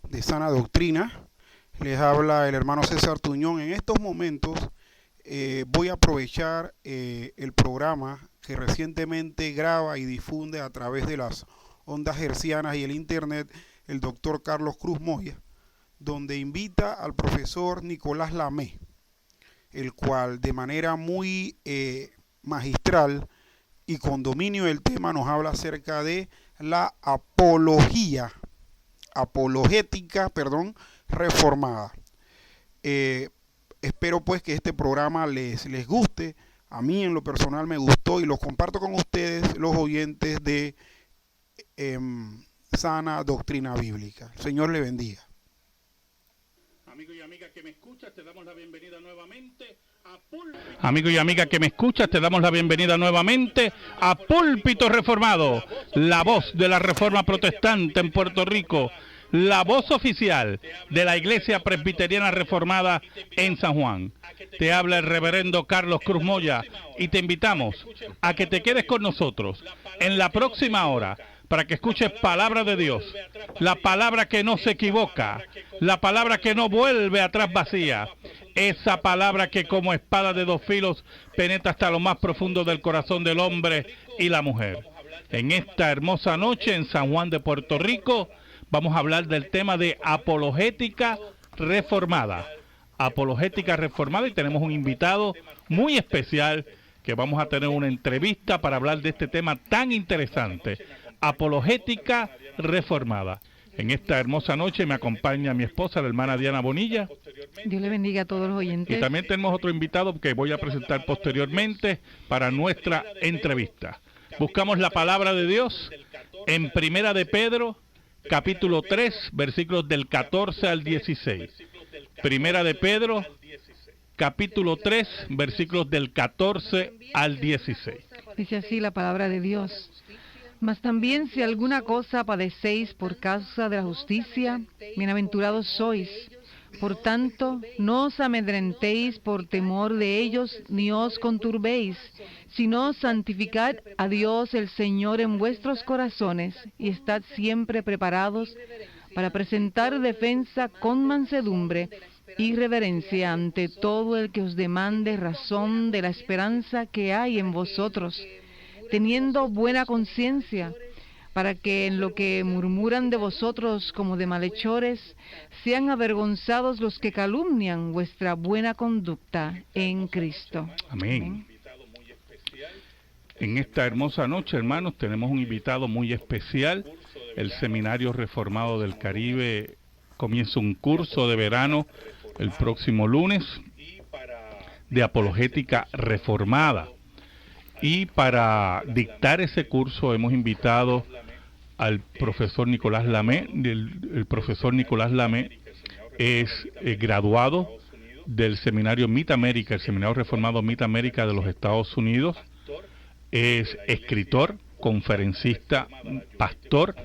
de Sana Doctrina. Les habla el hermano César Tuñón. En estos momentos voy a aprovechar el programa que recientemente graba y difunde a través de las ondas hercianas y el internet el doctor Carlos Cruz Moya, donde invita al profesor Nicolás Lamé, el cual de manera muy magistral y con dominio del tema nos habla acerca de la apologética, reformada. Espero pues que este programa les guste. A mí en lo personal me gustó y lo comparto con ustedes, los oyentes de Sana Doctrina Bíblica. El Señor le bendiga. Amigo y amiga que me escuchas, te damos la bienvenida nuevamente a Púlpito. Amigo y amiga que me escuchas, te damos la bienvenida nuevamente a Púlpito Reformado, la voz de la Reforma Protestante en Puerto Rico, la voz oficial de la Iglesia Presbiteriana Reformada en San Juan. Te habla el reverendo Carlos Cruz Moya y te invitamos a que te quedes con nosotros en la próxima hora para que escuches palabra de Dios, la palabra que no se equivoca, la palabra que no vuelve atrás vacía, esa palabra que como espada de dos filos penetra hasta lo más profundo del corazón del hombre y la mujer. En esta hermosa noche en San Juan de Puerto Rico vamos a hablar del tema de apologética reformada. Apologética reformada, y tenemos un invitado muy especial que vamos a tener una entrevista para hablar de este tema tan interesante. Apologética reformada. En esta hermosa noche me acompaña mi esposa, la hermana Diana Bonilla. Dios le bendiga a todos los oyentes. Y también tenemos otro invitado que voy a presentar posteriormente para nuestra entrevista. Buscamos la palabra de Dios en Primera de Pedro, capítulo 3, versículos del 14 al 16. Primera de Pedro, capítulo 3, versículos del 14 al 16. Dice así la palabra de Dios. Mas también si alguna cosa padecéis por causa de la justicia, bienaventurados sois. Por tanto, no os amedrentéis por temor de ellos, ni os conturbéis, sino santificad a Dios el Señor en vuestros corazones, y estad siempre preparados para presentar defensa con mansedumbre y reverencia ante todo el que os demande razón de la esperanza que hay en vosotros, teniendo buena conciencia, para que en lo que murmuran de vosotros como de malhechores, sean avergonzados los que calumnian vuestra buena conducta en Cristo. Amén. En esta hermosa noche, hermanos, tenemos un invitado muy especial. El Seminario Reformado del Caribe comienza un curso de verano el próximo lunes de apologética reformada. Y para dictar ese curso hemos invitado al profesor Nicolás Lamé. El profesor Nicolás Lamé es graduado del seminario Mid América, el Seminario Reformado Mid América de los Estados Unidos. Es escritor, conferencista, pastor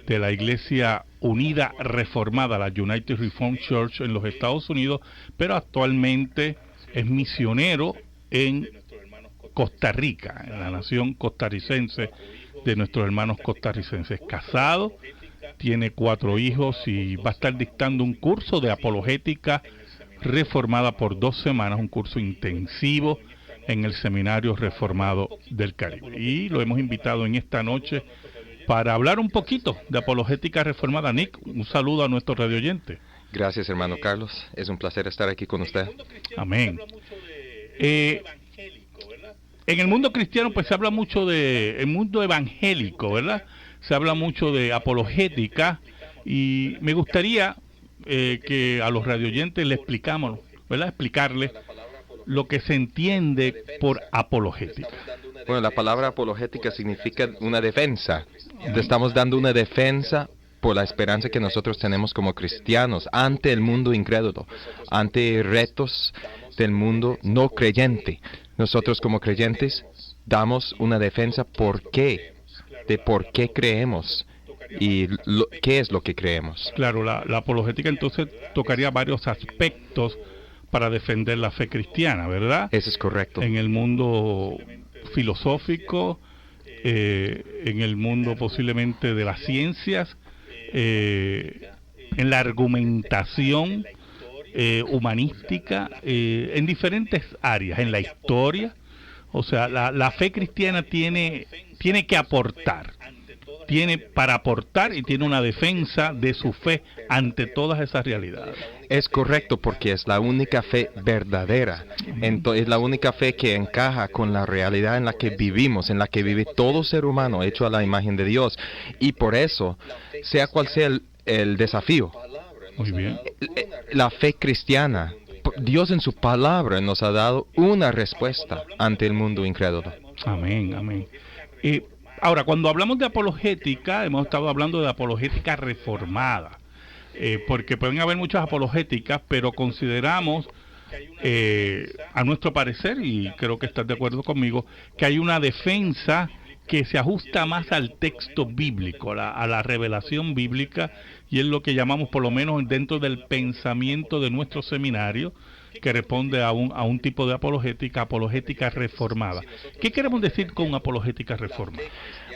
de la Iglesia Unida Reformada, la United Reformed Church en los Estados Unidos, pero actualmente es misionero en Costa Rica, en la nación costarricense de nuestros hermanos costarricenses. Casado, tiene 4 hijos y va a estar dictando un curso de apologética reformada por 2 semanas, un curso intensivo en el Seminario Reformado del Caribe. Y lo hemos invitado en esta noche para hablar un poquito de apologética reformada. Nick, un saludo a nuestros radioyentes. Gracias, hermano Carlos. Es un placer estar aquí con usted. Amén. En el mundo cristiano pues se habla mucho de, el mundo evangélico, ¿verdad? Se habla mucho de apologética y me gustaría que a los radioyentes le explicamos, ¿verdad? Explicarles lo que se entiende por apologética. Bueno, la palabra apologética significa una defensa. Le estamos dando una defensa por la esperanza que nosotros tenemos como cristianos ante el mundo incrédulo, ante retos del mundo no creyente. Nosotros como creyentes damos una defensa de por qué creemos y qué es lo que creemos. Claro, la apologética entonces tocaría varios aspectos para defender la fe cristiana, ¿verdad? Eso es correcto. En el mundo filosófico, en el mundo posiblemente de las ciencias, en la argumentación humanística, en diferentes áreas, en la historia. O sea, la fe cristiana tiene que aportar, tiene para aportar y tiene una defensa de su fe ante todas esas realidades. Es correcto, porque es la única fe verdadera. Es la única fe que encaja con la realidad en la que vivimos, en la que vive todo ser humano hecho a la imagen de Dios. Y por eso, sea cual sea el desafío, Muy bien. la fe cristiana, Dios en su palabra nos ha dado una respuesta ante el mundo incrédulo. Amén, amén. Ahora, cuando hablamos de apologética, hemos estado hablando de apologética reformada, porque pueden haber muchas apologéticas, pero consideramos, a nuestro parecer, y creo que estás de acuerdo conmigo, que hay una defensa que se ajusta más al texto bíblico, a la revelación bíblica, y es lo que llamamos, por lo menos dentro del pensamiento de nuestro seminario, que responde a un tipo de apologética reformada. ¿Qué queremos decir con apologética reformada?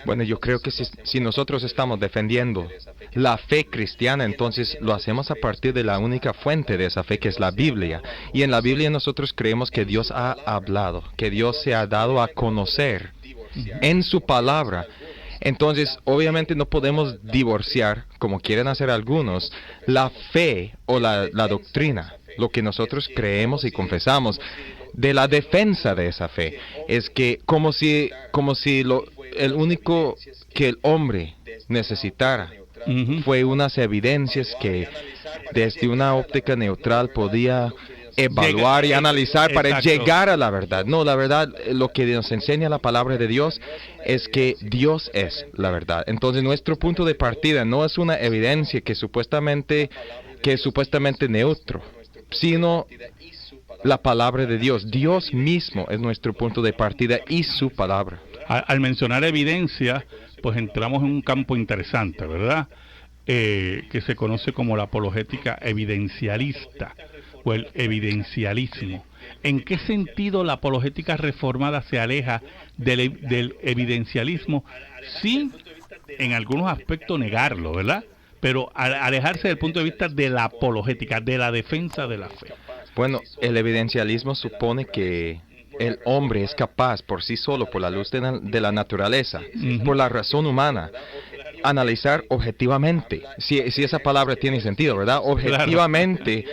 Bueno, yo creo que si nosotros estamos defendiendo la fe cristiana, entonces lo hacemos a partir de la única fuente de esa fe, que es la Biblia. Y en la Biblia nosotros creemos que Dios ha hablado, que Dios se ha dado a conocer en su palabra. Entonces, obviamente no podemos divorciar, como quieren hacer algunos, la fe o la doctrina, lo que nosotros creemos y confesamos, de la defensa de esa fe. Es que como si el único que el hombre necesitara fue unas evidencias que desde una óptica neutral podía evaluar y analizar para llegar a la verdad. No, la verdad, lo que nos enseña la palabra de Dios es que Dios es la verdad. Entonces, nuestro punto de partida no es una evidencia que es supuestamente neutro, sino la palabra de Dios. Dios mismo es nuestro punto de partida y su palabra. Al mencionar evidencia, pues entramos en un campo interesante, ¿verdad? Que se conoce como la apologética evidencialista o el evidencialismo. ¿En qué sentido la apologética reformada se aleja del evidencialismo sin, en algunos aspectos, negarlo, ¿verdad? Pero alejarse del punto de vista de la apologética, de la defensa de la fe. Bueno, el evidencialismo supone que el hombre es capaz por sí solo, por la luz de la naturaleza, por la razón humana, analizar objetivamente, si esa palabra tiene sentido, ¿verdad? Objetivamente,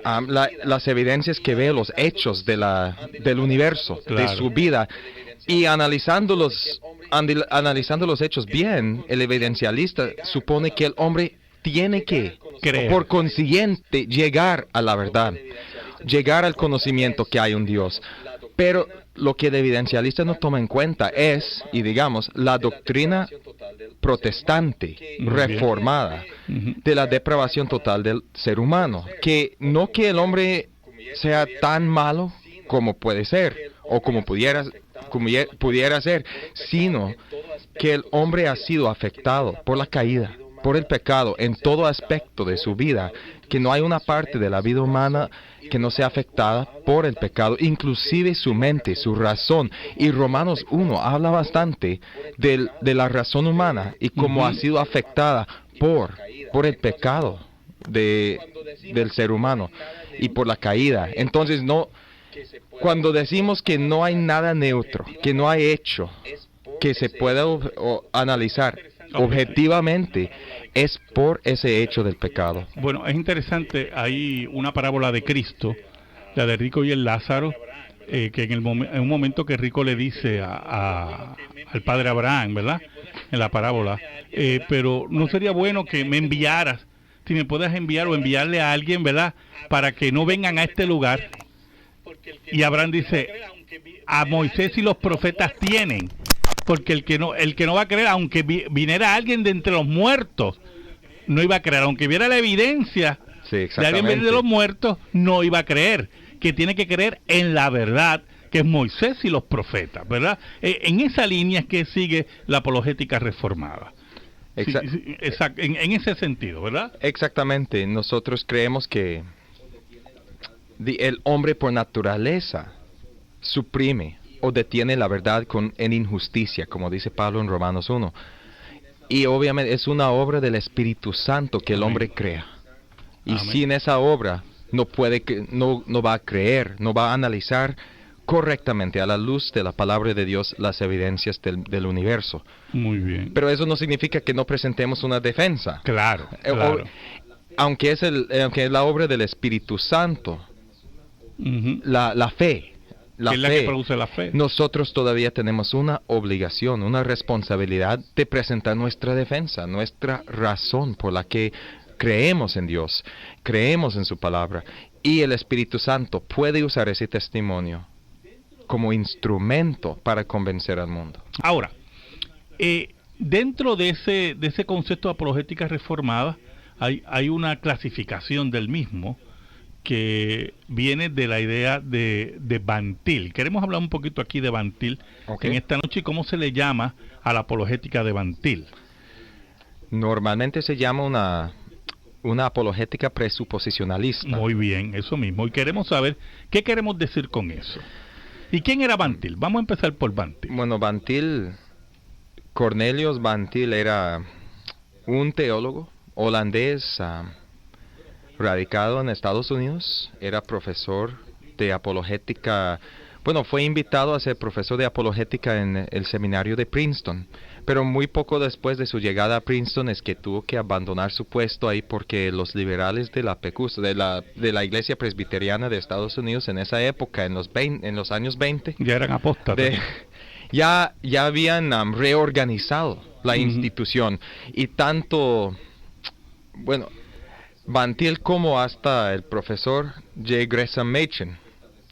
las evidencias que ve, los hechos del universo, de su vida, y analizando los hechos bien, el evidencialista supone que el hombre tiene que creer, por consiguiente, llegar a la verdad, llegar al conocimiento que hay un Dios. Pero lo que el evidencialista no toma en cuenta es, y digamos, la doctrina protestante, reformada, de la depravación total del ser humano. Que no que el hombre sea tan malo como puede ser, o como pudiera ser, sino que el hombre ha sido afectado por la caída, por el pecado, en todo aspecto de su vida, que no hay una parte de la vida humana que no sea afectada por el pecado, inclusive su mente, su razón. Y Romanos 1 habla bastante de la razón humana y cómo ha sido afectada por el pecado del ser humano y por la caída. Entonces, cuando decimos que no hay nada neutro, que no hay hecho que se pueda analizar objetivamente, es por ese hecho del pecado. Bueno, es interesante, hay una parábola de Cristo, la de Rico y el Lázaro, que en un momento que Rico le dice al padre Abraham, ¿verdad?, en la parábola, pero no sería bueno que me enviaras, si me puedes enviar o enviarle a alguien, ¿verdad?, para que no vengan a este lugar. Y Abraham dice, a Moisés y los profetas tienen, porque el que no va a creer, aunque viniera alguien de entre los muertos, no iba a creer, aunque viera la evidencia de alguien venir de los muertos, no iba a creer, que tiene que creer en la verdad, que es Moisés y los profetas, ¿verdad? En esa línea es que sigue la apologética reformada. En ese sentido, ¿verdad? Exactamente. Nosotros creemos que el hombre por naturaleza suprime o detiene la verdad en injusticia, como dice Pablo en Romanos 1. Y obviamente es una obra del Espíritu Santo que el hombre crea. Y Amén. sin esa obra no va a creer, no va a analizar correctamente a la luz de la palabra de Dios las evidencias del universo. Muy bien. Pero eso no significa que no presentemos una defensa. Claro, claro. Aunque es la obra del Espíritu Santo, Ujú. la fe. ¿Qué es la que produce la fe? Nosotros todavía tenemos una obligación, una responsabilidad de presentar nuestra defensa, nuestra razón por la que creemos en Dios, creemos en su palabra, y el Espíritu Santo puede usar ese testimonio como instrumento para convencer al mundo. Ahora, dentro de ese concepto de apologética reformada, hay una clasificación del mismo que viene de la idea de Van Til. Queremos hablar un poquito aquí de Van Til en esta noche y cómo se le llama a la apologética de Van Til. Normalmente se llama una apologética presuposicionalista. Muy bien, eso mismo. Y queremos saber qué queremos decir con eso. ¿Y quién era Van Til? Vamos a empezar por Van Til. Bueno, Van Til, Cornelius Van Til era un teólogo holandés radicado en Estados Unidos. Era profesor de apologética. Bueno, fue invitado a ser profesor de apologética en el seminario de Princeton, pero muy poco después de su llegada a Princeton es que tuvo que abandonar su puesto ahí porque los liberales de la PECUS, de la Iglesia Presbiteriana de Estados Unidos en esa época, en los años 20, ya eran apóstatas. ya habían reorganizado la institución, y tanto, bueno, Van Til como hasta el profesor J. Gresham Machen,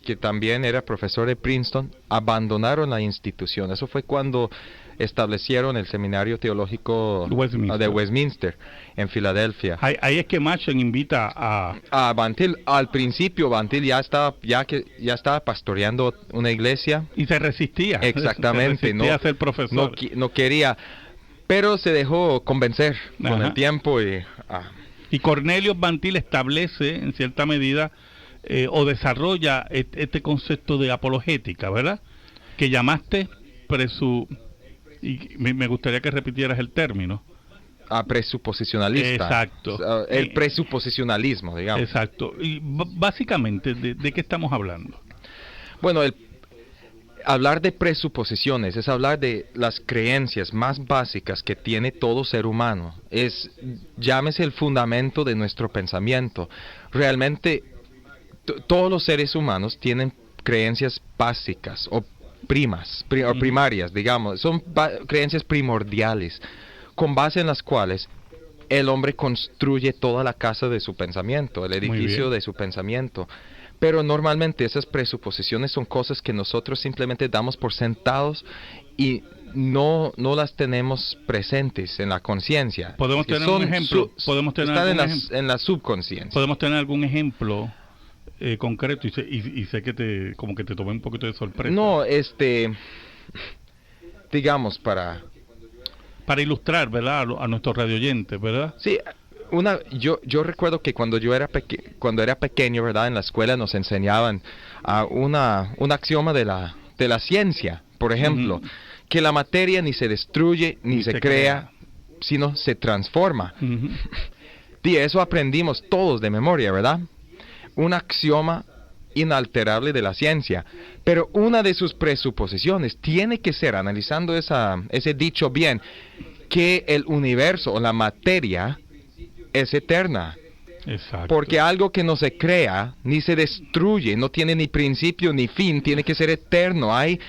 que también era profesor de Princeton, abandonaron la institución. Eso fue cuando establecieron el seminario teológico de Westminster en Filadelfia. Ahí es que Machen invita a Van Til. Al principio Van Til ya estaba pastoreando una iglesia y se resistía. Exactamente, se resistía a ser profesor. No quería, pero se dejó convencer con el tiempo y Cornelius Van Til establece en cierta medida o desarrolla este concepto de apologética, ¿verdad? Que llamaste y me gustaría que repitieras el término. Presuposicionalista. Exacto. El presuposicionalismo, digamos. Exacto. Y básicamente, ¿de qué estamos hablando? Bueno, hablar de presuposiciones es hablar de las creencias más básicas que tiene todo ser humano. Llámese el fundamento de nuestro pensamiento. Realmente, todos los seres humanos tienen creencias básicas o primarias, digamos. Son creencias primordiales, con base en las cuales el hombre construye toda la casa de su pensamiento, el edificio de su pensamiento. Pero normalmente esas presuposiciones son cosas que nosotros simplemente damos por sentados y no las tenemos presentes en la conciencia. ¿Podemos tener un ejemplo? Están en la subconsciencia. ¿Podemos tener algún ejemplo concreto? Y sé que como que te tomé un poquito de sorpresa. No, digamos, para ilustrar, ¿verdad? A nuestros radioyentes, ¿verdad? Sí. Yo recuerdo que cuando era pequeño, ¿verdad? En la escuela nos enseñaban un axioma de la ciencia, por ejemplo, que la materia ni se destruye ni se crea, sino se transforma. Y eso aprendimos todos de memoria, ¿verdad? Un axioma inalterable de la ciencia. Pero una de sus presuposiciones tiene que ser, analizando ese dicho bien, que el universo o la materia es eterna. Exacto. Porque algo que no se crea ni se destruye, no tiene ni principio ni fin, tiene que ser eterno. Hay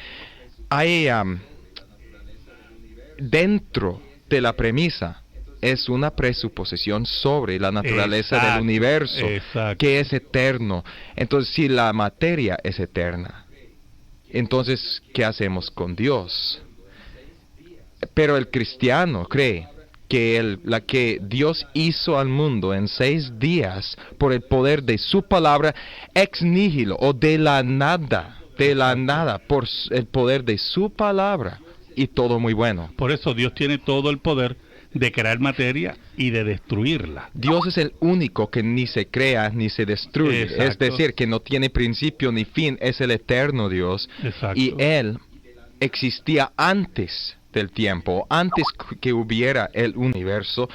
dentro de la premisa es una presuposición sobre la naturaleza del universo, que es eterno. Entonces, si la materia es eterna, entonces, ¿qué hacemos con Dios? Pero el cristiano cree que Dios hizo al mundo en 6 días por el poder de su palabra ex nihilo, o de la nada, por el poder de su palabra, y todo muy bueno. Por eso Dios tiene todo el poder de crear materia y de destruirla. Dios es el único que ni se crea ni se destruye. Exacto. Es decir, que no tiene principio ni fin, es el eterno Dios. Exacto. Y Él existía antes del tiempo, antes que hubiera el universo,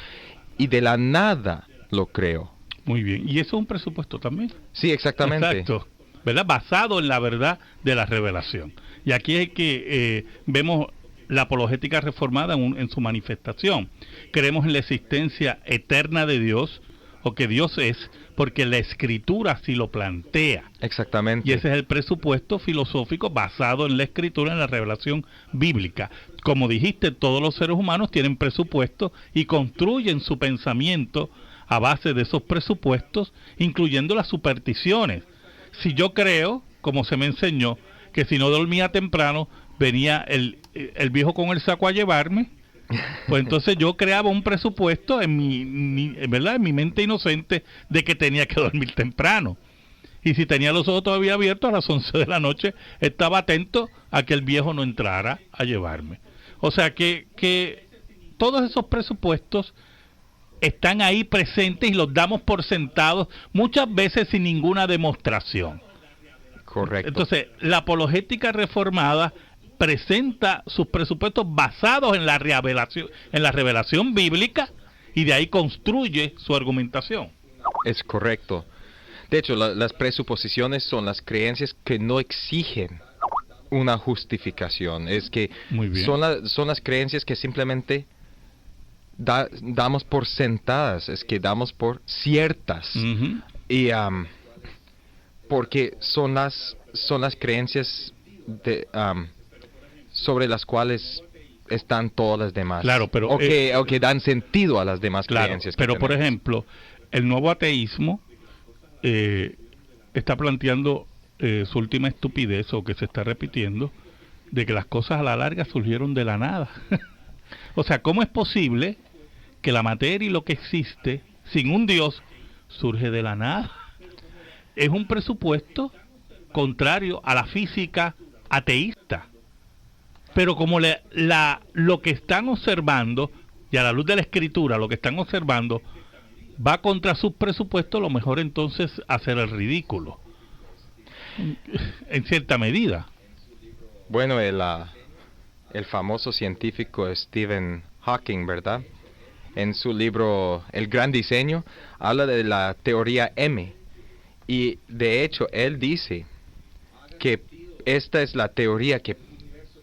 y de la nada lo creó. Muy bien. ¿Y eso es un presupuesto también? Sí, exactamente. Exacto. ¿Verdad? Basado en la verdad de la revelación. Y aquí es que vemos la apologética reformada en su manifestación. Creemos en la existencia eterna de Dios, o que Dios es, porque la Escritura así lo plantea. Exactamente. Y ese es el presupuesto filosófico basado en la Escritura, en la revelación bíblica. Como dijiste, todos los seres humanos tienen presupuestos y construyen su pensamiento a base de esos presupuestos, incluyendo las supersticiones. Si yo creo, como se me enseñó, que si no dormía temprano, venía el viejo con el saco a llevarme, pues entonces yo creaba un presupuesto en ¿verdad? En mi mente inocente de que tenía que dormir temprano. Y si tenía los ojos todavía abiertos, a las 11 de la noche, estaba atento a que el viejo no entrara a llevarme. O sea que todos esos presupuestos están ahí presentes y los damos por sentados, muchas veces sin ninguna demostración. Correcto. Entonces, la apologética reformada presenta sus presupuestos basados en la revelación bíblica, y de ahí construye su argumentación. Es correcto. De hecho, las presuposiciones son las creencias que no exigen una justificación. Es que Muy bien. son las creencias que simplemente damos por sentadas, es que damos por ciertas. Uh-huh. Y porque son las creencias sobre las cuales están todas las demás. Claro, pero o que dan sentido a las demás creencias. Pero por tenemos. ejemplo, el nuevo ateísmo está planteando su última estupidez, o que se está repitiendo, de que las cosas a la larga surgieron de la nada. O sea, ¿cómo es posible que la materia y lo que existe sin un Dios surge de la nada? Es un presupuesto contrario a la física ateísta. Pero como lo que están observando, y a la luz de la Escritura, lo que están observando va contra sus presupuestos, lo mejor entonces hacer el ridículo, en cierta medida. Bueno, el famoso científico Stephen Hawking, ¿verdad? En su libro El Gran Diseño, habla de la teoría M. Y de hecho, él dice que esta es la teoría que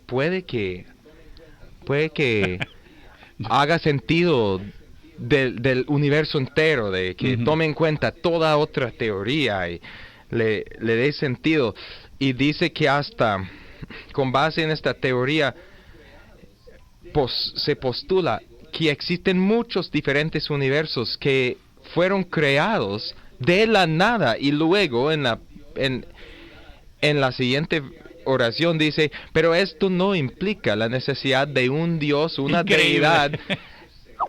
puede que haga sentido del universo entero, de que Uh-huh. tome en cuenta toda otra teoría y le dé sentido. Y dice que hasta con base en esta teoría se postula que existen muchos diferentes universos que fueron creados de la nada, y luego en la siguiente oración dice, pero esto no implica la necesidad de un Dios, una Increíble. deidad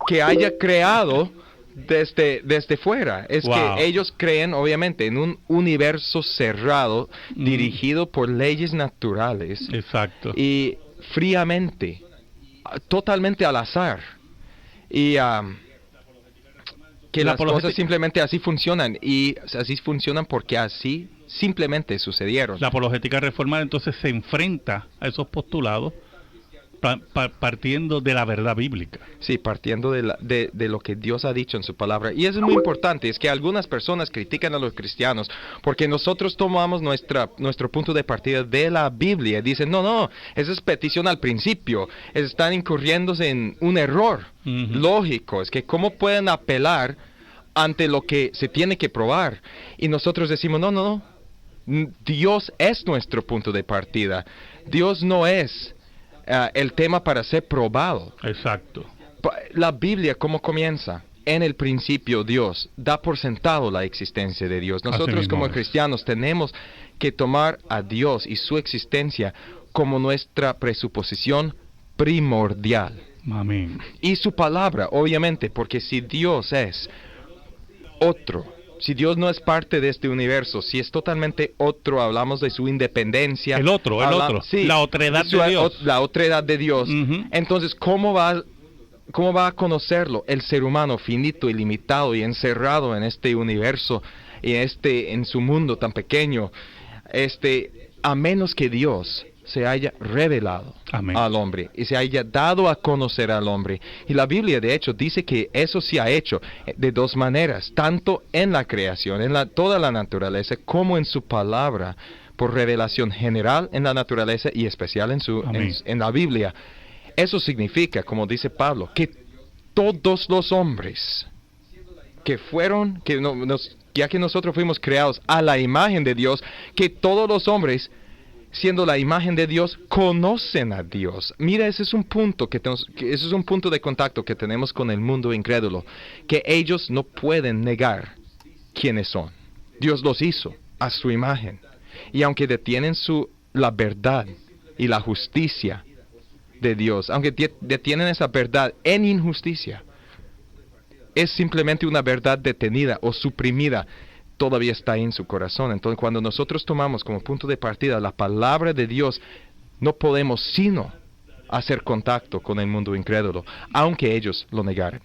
que haya creado desde fuera. Es Wow. que ellos creen obviamente en un universo cerrado, dirigido por leyes naturales Exacto. y fríamente, totalmente al azar, y que La las cosas apologética- simplemente así funcionan, y así funcionan porque así simplemente sucedieron. La apologética reformada entonces se enfrenta a esos postulados partiendo de la verdad bíblica. Sí, partiendo de lo que Dios ha dicho en su palabra. Y eso es muy importante, es que algunas personas critican a los cristianos porque nosotros tomamos nuestro punto de partida de la Biblia. Dicen, no, esa es petición al principio. Están incurriéndose en un error Uh-huh. lógico. Es que ¿cómo pueden apelar ante lo que se tiene que probar? Y nosotros decimos, no. Dios es nuestro punto de partida. Dios no es el tema para ser probado. Exacto. La Biblia, ¿cómo comienza? En el principio Dios da por sentado la existencia de Dios. Nosotros mismo como es. cristianos tenemos que tomar a Dios y su existencia como nuestra presuposición primordial. Amén. Y su palabra, obviamente, porque si Dios es otro, si Dios no es parte de este universo, si es totalmente otro, hablamos de su independencia. El otro, sí, la otredad su- de Dios. La otredad de Dios. Ujú. Entonces, ¿cómo va a conocerlo el ser humano finito y limitado y encerrado en este universo y en su mundo tan pequeño? A menos que Dios se haya revelado Amén. al hombre y se haya dado a conocer al hombre. Y la Biblia, de hecho, dice que eso se ha hecho de dos maneras, tanto en la creación, en toda la naturaleza, como en su palabra, por revelación general en la naturaleza y especial en la Biblia. Eso significa, como dice Pablo, que todos los hombres ya que nosotros fuimos creados a la imagen de Dios, que todos los hombres, siendo la imagen de Dios, conocen a Dios. Mira, ese es un punto ese es un punto de contacto que tenemos con el mundo incrédulo, que ellos no pueden negar quiénes son. Dios los hizo a su imagen. Y aunque detienen la verdad y la justicia de Dios, aunque detienen esa verdad en injusticia, es simplemente una verdad detenida o suprimida, todavía está en su corazón. Entonces, cuando nosotros tomamos como punto de partida la palabra de Dios, no podemos sino hacer contacto con el mundo incrédulo, aunque ellos lo negaren.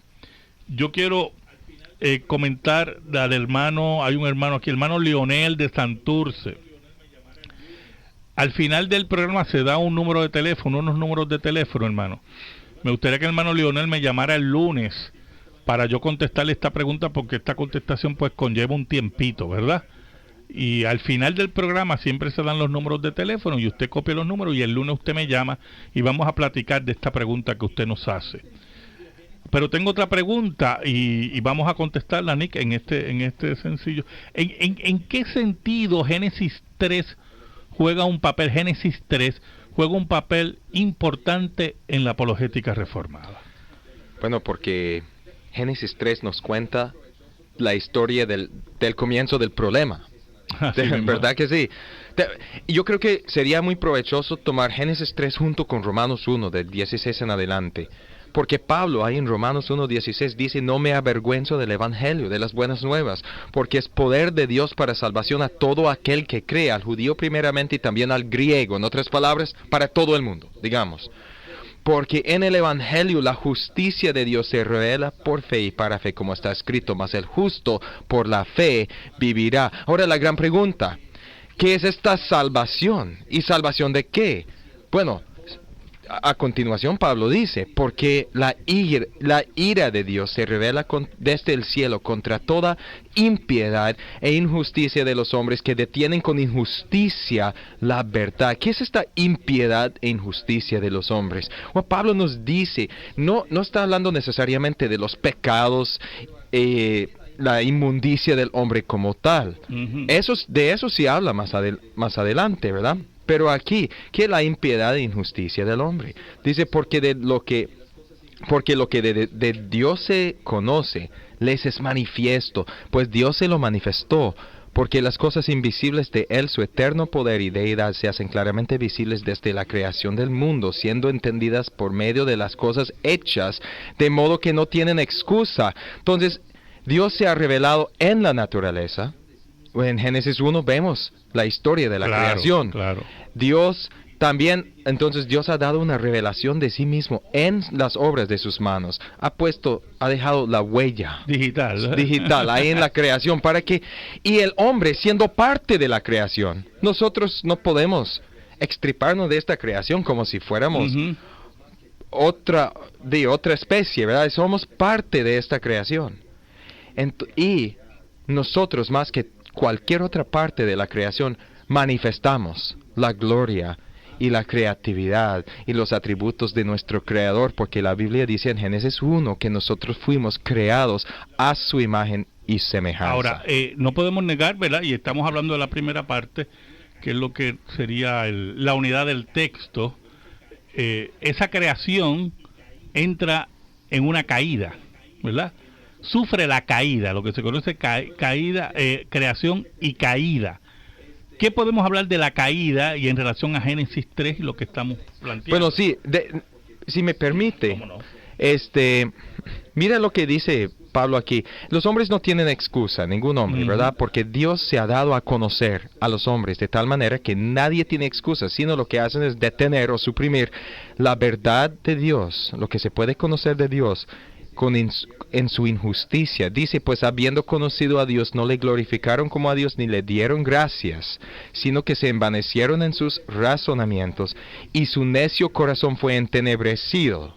Yo quiero comentar al hermano, hay un hermano aquí, el hermano Leonel de Santurce. Al final del programa se da un número de teléfono, unos números de teléfono, hermano. Me gustaría que el hermano Leonel me llamara el lunes para yo contestarle esta pregunta, porque esta contestación pues conlleva un tiempito, ¿verdad? Y al final del programa siempre se dan los números de teléfono y usted copia los números y el lunes usted me llama y vamos a platicar de esta pregunta que usted nos hace. Pero tengo otra pregunta y vamos a contestarla, Nick, en este sencillo. ¿En qué sentido Génesis 3 juega un papel importante en la apologética reformada? Bueno, porque Génesis 3 nos cuenta la historia del comienzo del problema. ¿Verdad que sí? Yo creo que sería muy provechoso tomar Génesis 3 junto con Romanos 1, del 16 en adelante. Porque Pablo ahí en Romanos 1:16 dice: no me avergüenzo del evangelio, de las buenas nuevas, porque es poder de Dios para salvación a todo aquel que cree, al judío primeramente y también al griego. En otras palabras, para todo el mundo, digamos. Porque en el evangelio la justicia de Dios se revela por fe y para fe, como está escrito: mas el justo por la fe vivirá. Ahora la gran pregunta: ¿qué es esta salvación? ¿Y salvación de qué? Bueno, a continuación Pablo dice: porque la ira de Dios se revela desde el cielo contra toda impiedad e injusticia de los hombres que detienen con injusticia la verdad. ¿Qué es esta impiedad e injusticia de los hombres? Bueno, Pablo nos dice, no está hablando necesariamente de los pecados, la inmundicia del hombre como tal. De eso sí habla más adelante, ¿verdad? Pero aquí, ¿qué es la impiedad e injusticia del hombre? Dice: porque lo que de Dios se conoce, les es manifiesto, pues Dios se lo manifestó, porque las cosas invisibles de Él, su eterno poder y deidad, se hacen claramente visibles desde la creación del mundo, siendo entendidas por medio de las cosas hechas, de modo que no tienen excusa. Entonces, Dios se ha revelado en la naturaleza. En Génesis 1 vemos la historia de la creación. Claro. Dios también, entonces Dios ha dado una revelación de sí mismo en las obras de sus manos. Ha dejado la huella digital ahí en la creación y el hombre siendo parte de la creación. Nosotros no podemos extriparnos de esta creación como si fuéramos otra especie, ¿verdad? Somos parte de esta creación. Y nosotros, más que cualquier otra parte de la creación, manifestamos la gloria y la creatividad y los atributos de nuestro Creador, porque la Biblia dice en Génesis 1 que nosotros fuimos creados a su imagen y semejanza. Ahora, no podemos negar, ¿verdad? Y estamos hablando de la primera parte, que es lo que sería la unidad del texto. Esa creación entra en una caída, ¿verdad? Sufre la caída, lo que se conoce caída, creación y caída. ¿Qué podemos hablar de la caída y en relación a Génesis 3 y lo que estamos planteando? Bueno, sí, si me permite, no? Mira lo que dice Pablo aquí. Los hombres no tienen excusa, ningún hombre, ¿verdad? Porque Dios se ha dado a conocer a los hombres de tal manera que nadie tiene excusa, sino lo que hacen es detener o suprimir la verdad de Dios, lo que se puede conocer de Dios, en su injusticia. Dice, pues habiendo conocido a Dios, no le glorificaron como a Dios ni le dieron gracias, sino que se envanecieron en sus razonamientos, y su necio corazón fue entenebrecido,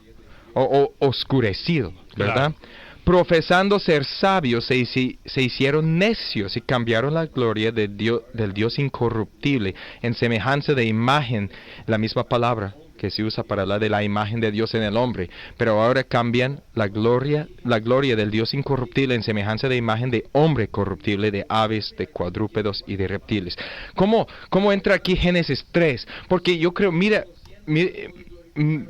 o oscurecido, ¿verdad? Claro. Profesando ser sabios, se hicieron necios y cambiaron la gloria del Dios incorruptible en semejanza de imagen, la misma palabra que se usa para hablar de la imagen de Dios en el hombre, pero ahora cambian la gloria del Dios incorruptible en semejanza de imagen de hombre corruptible, de aves, de cuadrúpedos y de reptiles. ¿Cómo entra aquí Génesis 3? Porque yo creo, mira,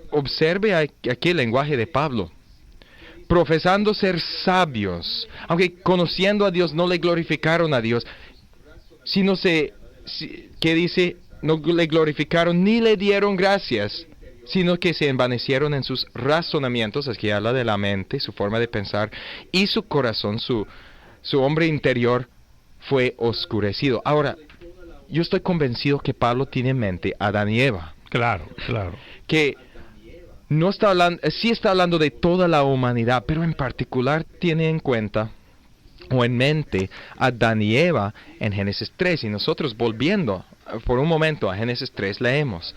observe aquí el lenguaje de Pablo. Profesando ser sabios, aunque conociendo a Dios no le glorificaron a Dios, sino ¿qué dice? No le glorificaron ni le dieron gracias, sino que se envanecieron en sus razonamientos, aquí habla de la mente, su forma de pensar, y su corazón, su hombre interior fue oscurecido. Ahora, yo estoy convencido que Pablo tiene en mente a Adán y Eva. Claro. Que no está hablando, sí está hablando de toda la humanidad, pero en particular tiene en cuenta o en mente a Adán y Eva en Génesis 3. Y nosotros, volviendo por un momento a Génesis 3, leemos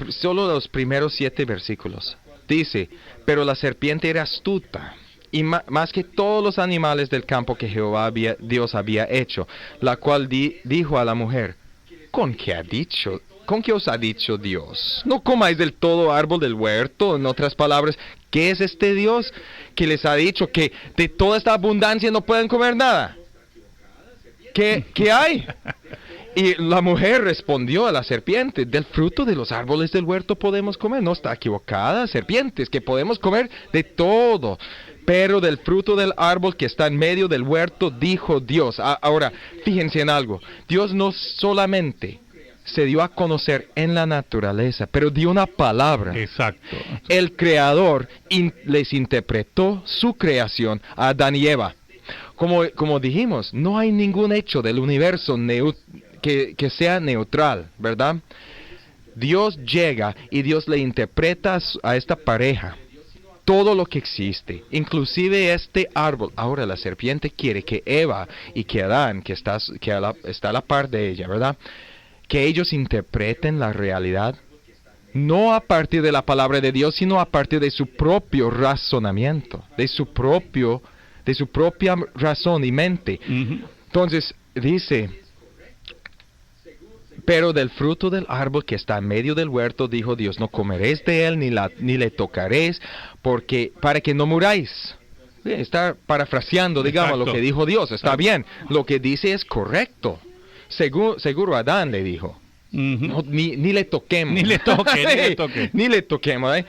solo los primeros 7 versículos. Dice, pero la serpiente era astuta, y más que todos los animales del campo que Dios había hecho, la cual dijo a la mujer, ¿con qué os ha dicho Dios? No comáis del todo árbol del huerto. En otras palabras, ¿qué es este Dios que les ha dicho que de toda esta abundancia no pueden comer nada? ¿Qué hay? Y la mujer respondió a la serpiente, del fruto de los árboles del huerto podemos comer. No está equivocada, serpientes, que podemos comer de todo. Pero del fruto del árbol que está en medio del huerto, dijo Dios. Ahora, fíjense en algo. Dios no solamente se dio a conocer en la naturaleza, pero dio una palabra. Exacto. El Creador les interpretó su creación a Adán y Eva. Como dijimos, no hay ningún hecho del universo que sea neutral, ¿verdad? Dios llega y Dios le interpreta a esta pareja todo lo que existe, inclusive este árbol. Ahora la serpiente quiere que Eva y que Adán, que está a la par de ella, ¿verdad?, que ellos interpreten la realidad no a partir de la palabra de Dios, sino a partir de su propio razonamiento, de su propia razón y mente. Uh-huh. Entonces dice, pero del fruto del árbol que está en medio del huerto, dijo Dios, no comeréis de él ni le tocaréis, para que no muráis. Está parafraseando, digamos, lo que dijo Dios. Está bien, lo que dice es correcto. Seguro Adán le dijo, uh-huh, no, ni le toquemos. Ni le toquemos, ¿eh?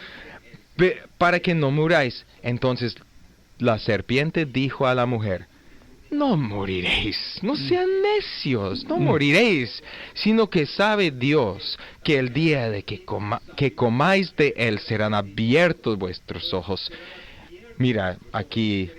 Para que no muráis. Entonces la serpiente dijo a la mujer, no moriréis, no sean necios, no moriréis, sino que sabe Dios que el día de que comáis de él serán abiertos vuestros ojos. Mira, aquí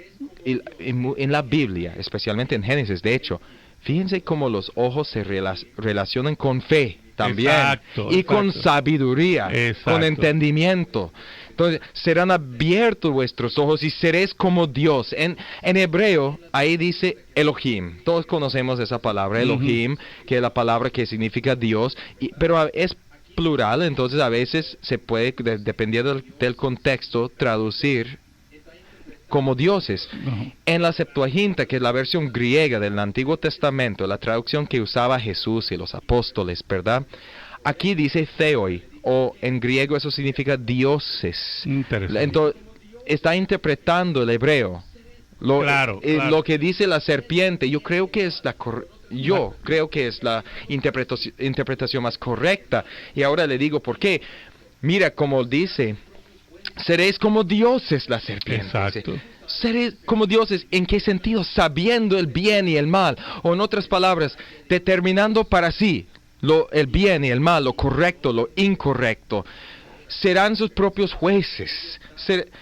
en la Biblia, especialmente en Génesis, de hecho, fíjense cómo los ojos se relacionan con fe también. Exacto. Con sabiduría, exacto, con entendimiento. Entonces, serán abiertos vuestros ojos y seréis como Dios. En hebreo, ahí dice Elohim. Todos conocemos esa palabra, Elohim, uh-huh, que es la palabra que significa Dios, pero es plural, entonces a veces se puede, dependiendo del contexto, traducir como dioses. Uh-huh. En la Septuaginta, que es la versión griega del Antiguo Testamento, la traducción que usaba Jesús y los apóstoles, ¿verdad? Aquí dice theoi, o en griego eso significa dioses. Entonces, está interpretando el hebreo. Claro. Lo que dice la serpiente, yo creo que es la interpretación más correcta. Y ahora le digo por qué. Mira, como dice, seréis como dioses, la serpiente. Exacto. Seréis como dioses, ¿en qué sentido? Sabiendo el bien y el mal. O en otras palabras, determinando para sí el bien y el mal, lo correcto, lo incorrecto. Serán sus propios jueces.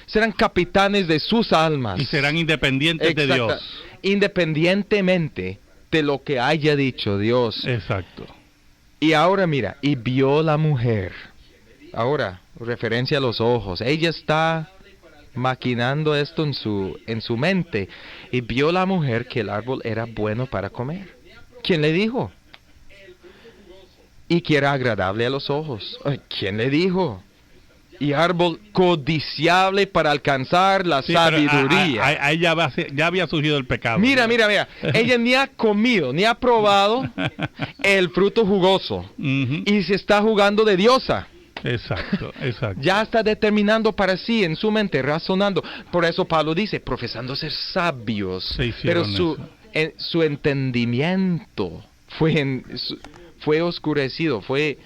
Serán capitanes de sus almas. Y serán independientes de Dios. Independientemente de lo que haya dicho Dios. Exacto. Y ahora mira, y vio la mujer. Ahora, referencia a los ojos. Ella está maquinando esto en su mente, y vio la mujer que el árbol era bueno para comer. ¿Quién le dijo? Y que era agradable a los ojos. ¿Quién le dijo? Y árbol codiciable para alcanzar la sabiduría. Ahí ya había surgido el pecado. Mira. Ella ni ha comido, ni ha probado el fruto jugoso. Y se está jugando de diosa. Exacto. Ya está determinando para sí, en su mente, razonando. Por eso Pablo dice, profesando ser sabios. Pero su entendimiento fue oscurecido, fue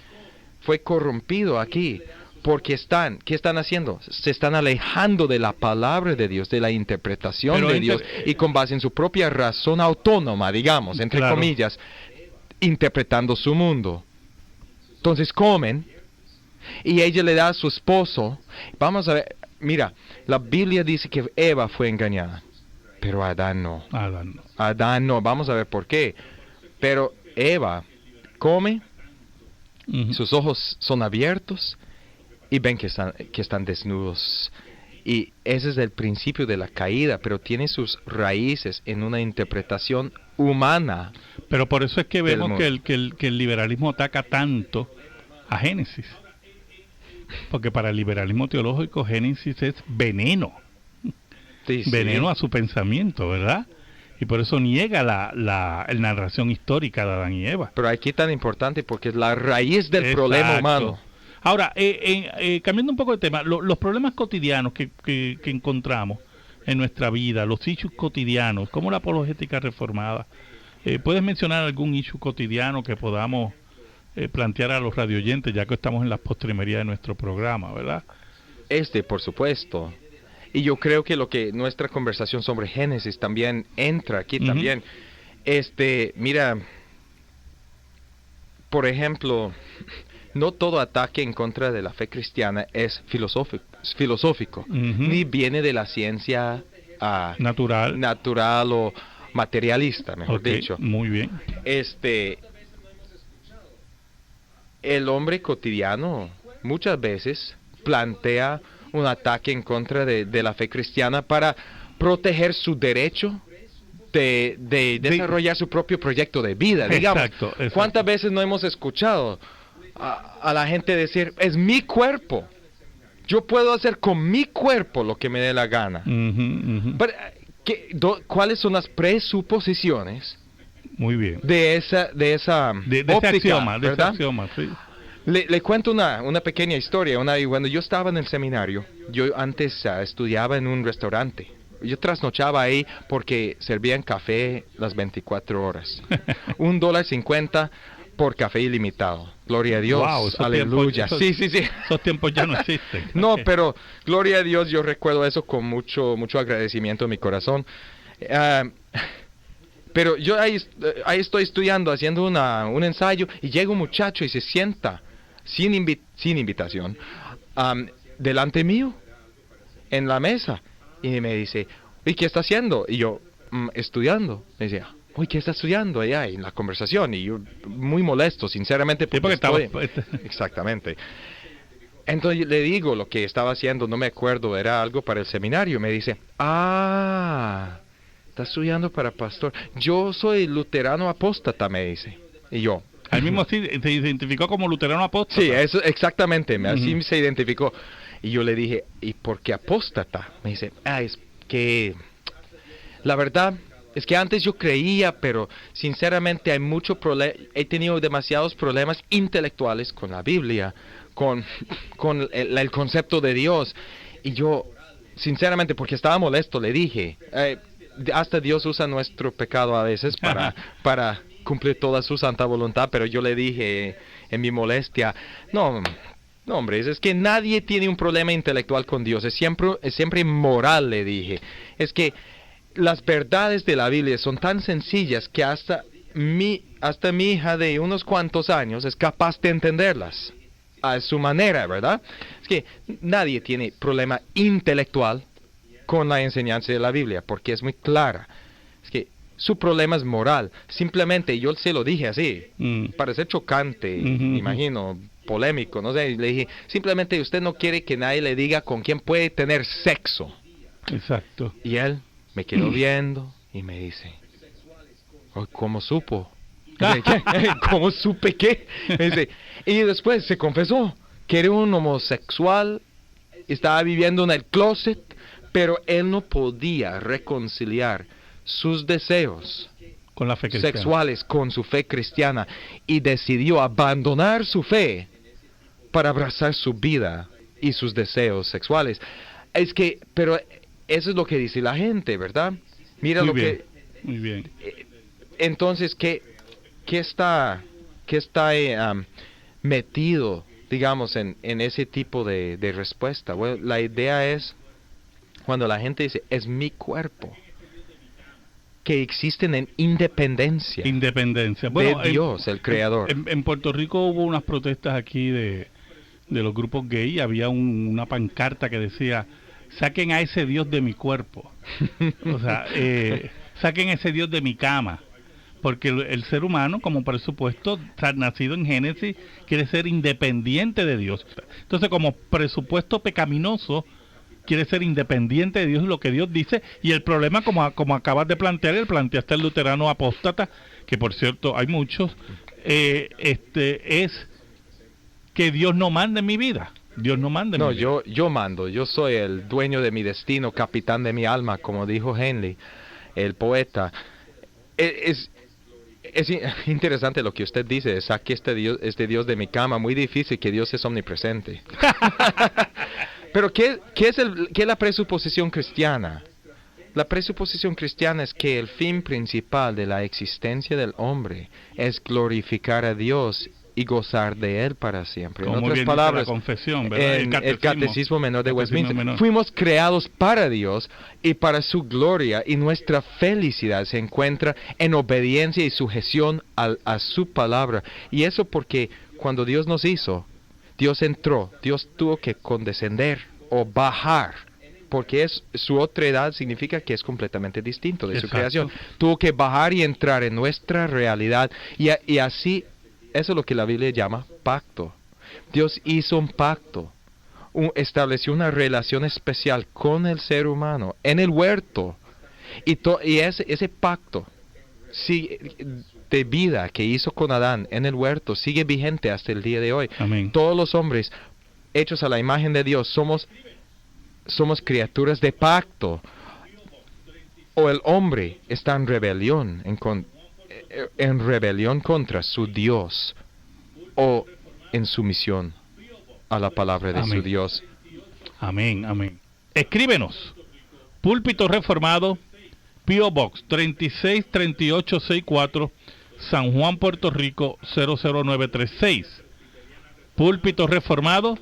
corrompido aquí. Porque ¿qué están haciendo? Se están alejando de la palabra de Dios, de la interpretación de Dios, y con base en su propia razón autónoma, digamos, entre comillas, interpretando su mundo. Entonces comen, y ella le da a su esposo. Vamos a ver, mira, la Biblia dice que Eva fue engañada, pero Adán no. Adán no, vamos a ver por qué. Pero Eva come, sus ojos son abiertos, y ven que están desnudos. Y ese es el principio de la caída, pero tiene sus raíces en una interpretación humana. Pero por eso es que vemos que el liberalismo ataca tanto a Génesis. Porque para el liberalismo teológico Génesis es veneno. Veneno a su pensamiento, ¿verdad? Y por eso niega la narración histórica de Adán y Eva. Pero aquí tan importante porque es la raíz del problema humano. Ahora, cambiando un poco de tema, los problemas cotidianos que encontramos en nuestra vida, los issues cotidianos, como la apologética reformada, ¿puedes mencionar algún issue cotidiano que podamos plantear a los radioyentes, ya que estamos en la postrimería de nuestro programa, ¿verdad? Por supuesto. Y yo creo que nuestra conversación sobre Génesis también entra aquí también. Mira, por ejemplo, no todo ataque en contra de la fe cristiana es filosófico, ni viene de la ciencia natural o materialista, mejor dicho. Muy bien. El hombre cotidiano muchas veces plantea un ataque en contra de la fe cristiana para proteger su derecho de desarrollar su propio proyecto de vida, digamos. Exacto. ¿Cuántas veces no hemos escuchado a la gente decir, es mi cuerpo, yo puedo hacer con mi cuerpo lo que me dé la gana? Pero, ¿cuáles son las presuposiciones? Muy bien. De esa óptica, ese axioma, sí. Le cuento una pequeña historia. Cuando yo estaba en el seminario, yo antes estudiaba en un restaurante. Yo trasnochaba ahí porque servían café las 24 horas. $1.50 por café ilimitado. Gloria a Dios. Wow, aleluya. Sí. Esos tiempos ya no existen. No, pero gloria a Dios, yo recuerdo eso con mucho agradecimiento en mi corazón. Pero yo ahí estoy estudiando, haciendo un ensayo, y llega un muchacho y se sienta sin invitación delante mío en la mesa y me dice, ¿y qué está haciendo? Y yo, estudiando. Me decía, uy, ¿qué está estudiando allá en la conversación? Y yo, muy molesto, sinceramente, porque exactamente. Entonces le digo lo que estaba haciendo, no me acuerdo, era algo para el seminario. Me dice, está estudiando para pastor. Yo soy luterano apóstata, me dice. Y yo, Al mismo así se identificó como luterano apóstata. Sí, eso exactamente, así se identificó. Y yo le dije, ¿y por qué apóstata? Me dice, es que la verdad es que antes yo creía, pero sinceramente he tenido demasiados problemas intelectuales con la Biblia, con el concepto de Dios. Y yo, sinceramente, porque estaba molesto, le dije, hasta Dios usa nuestro pecado a veces para cumplir toda su santa voluntad, pero yo le dije en mi molestia, no hombre, es que nadie tiene un problema intelectual con Dios, es siempre moral, le dije. Es que las verdades de la Biblia son tan sencillas que hasta mi hija de unos cuantos años es capaz de entenderlas a su manera, ¿verdad? Es que nadie tiene problema intelectual con la enseñanza de la Biblia, porque es muy clara. Es que su problema es moral. Simplemente yo se lo dije así, para ser chocante, imagino, polémico, no sé, le dije, simplemente usted no quiere que nadie le diga con quién puede tener sexo. Exacto. Y él me quedó viendo y me dice, "Oh, ¿cómo supo? ¿Qué? ¿Cómo supe qué? Me dice, y después se confesó que era un homosexual, estaba viviendo en el closet, pero él no podía reconciliar sus deseos Con la fe cristiana. sexuales con su fe cristiana y decidió abandonar su fe para abrazar su vida y sus deseos sexuales. Pero eso es lo que dice la gente, ¿verdad? Mira Muy lo bien, que... muy bien. Entonces, ¿qué está metido, digamos, en ese tipo de respuesta? Bueno, la idea es, cuando la gente dice, es mi cuerpo, que existen en independencia Bueno, de Dios, el Creador. En Puerto Rico hubo unas protestas aquí de los grupos gay. Había una pancarta que decía, saquen a ese Dios de mi cuerpo. O sea, saquen a ese Dios de mi cama. Porque el ser humano, como presupuesto, nacido en Génesis, quiere ser independiente de Dios. Entonces, como presupuesto pecaminoso, quiere ser independiente de Dios y lo que Dios dice. Y el problema, como acabas de plantear, planteaste el luterano apóstata, que por cierto hay muchos, es que Dios no manda en mi vida. Dios no manda en mi vida. Yo mando. Yo soy el dueño de mi destino, capitán de mi alma, como dijo Henley, el poeta. Es interesante lo que usted dice, saque este Dios de mi cama. Muy difícil que Dios es omnipresente. Pero ¿qué es la presuposición cristiana? La presuposición cristiana es que el fin principal de la existencia del hombre es glorificar a Dios y gozar de Él para siempre. Como en muy otras bien palabras, dice la confesión, ¿verdad? el catecismo menor de Westminster, menor. fuimos creados para Dios y para su gloria, y nuestra felicidad se encuentra en obediencia y sujeción a su palabra. Y eso porque cuando Dios nos hizo, Dios entró, Dios tuvo que condescender o bajar, porque su otredad significa que es completamente distinto de su creación. Tuvo que bajar y entrar en nuestra realidad, y así, eso es lo que la Biblia llama pacto. Dios hizo un pacto, estableció una relación especial con el ser humano en el huerto, y ese pacto de vida que hizo con Adán en el huerto sigue vigente hasta el día de hoy. Amén. Todos los hombres hechos a la imagen de Dios somos criaturas de pacto. O el hombre está en rebelión contra su Dios, o en sumisión a la palabra de su Dios. Amén, amén. Escríbenos. Púlpito Reformado, P.O. Box 363864, San Juan, Puerto Rico 00936. Púlpito Reformado,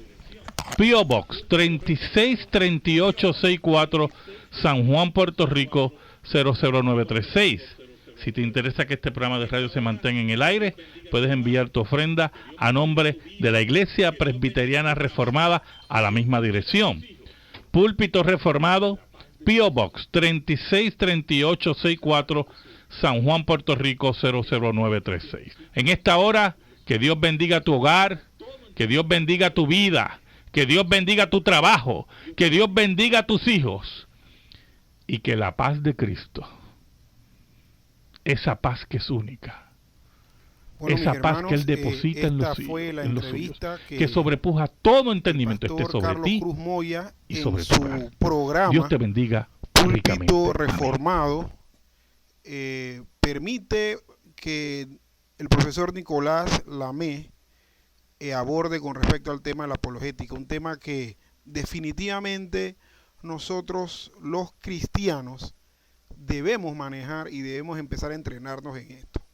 P.O. Box 363864, San Juan, Puerto Rico 00936. Si te interesa que este programa de radio se mantenga en el aire, puedes enviar tu ofrenda a nombre de la Iglesia Presbiteriana Reformada a la misma dirección. Púlpito Reformado, P.O. Box 363864, San Juan, Puerto Rico 00936. En esta hora, que Dios bendiga tu hogar, que Dios bendiga tu vida, que Dios bendiga tu trabajo, que Dios bendiga a tus hijos, y que la paz de Cristo, esa paz que es única, bueno, esa paz hermanos, que Él deposita en los suyos, que sobrepuja todo entendimiento, esté sobre Carlos ti Cruz Moya, y sobre su tu hogar. programa Dios te bendiga ricamente. Púlpito Reformado, permite que el profesor Nicolás Lamé aborde con respecto al tema de la apologética, un tema que definitivamente nosotros los cristianos debemos manejar y debemos empezar a entrenarnos en esto.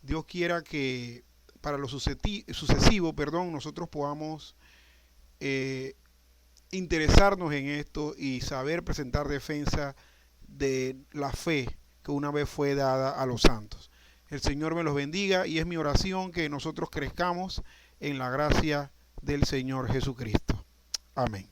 Dios quiera que para lo sucesivo, nosotros podamos interesarnos en esto y saber presentar defensa de la fe que una vez fue dada a los santos. El Señor me los bendiga, y es mi oración que nosotros crezcamos en la gracia del Señor Jesucristo. Amén.